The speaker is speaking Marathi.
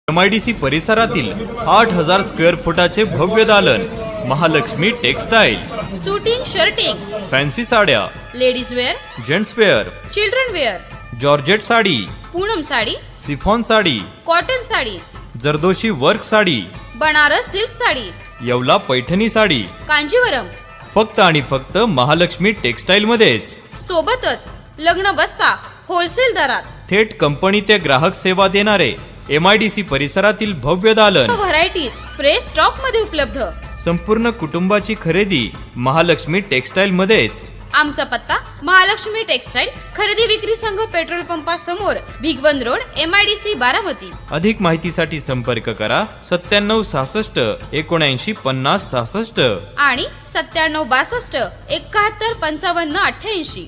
MIDC परिसरातील 8000 स्क्वेअर फुटाचे भव्य दालन Mahalakshmi Textile. Suiting shirting, fancy साड्या, ladies wear, gents wear, children wear, georgette sari, Poonam sari, chiffon sari, cotton sari, zardozi work sari, Banaras silk sari, Yeola Paithani sari, Kanjivaram. फक्त आणि फक्त महालक्ष्मी टेक्सटाईल मध्येच। सोबतच लग्न बस्ता होलसेल दरात, थेट कंपनी ते ग्राहक सेवा देणारे MIDC परिसरातील भव्य दालन। व्हरायटीज फ्रेश स्टॉक मध्ये उपलब्ध। संपूर्ण कुटुंबाची खरेदी महालक्ष्मी टेक्सटाईल मध्येच। आमचा पत्ता महालक्ष्मी टेक्सटाईल, खरेदी विक्री संघ, पेट्रोल पंपा समोर, भिगवंद रोड, MIDC बारामती। अधिक माहितीसाठी संपर्क करा 97 66 79 50 66 आणि 97 62 71 55 88।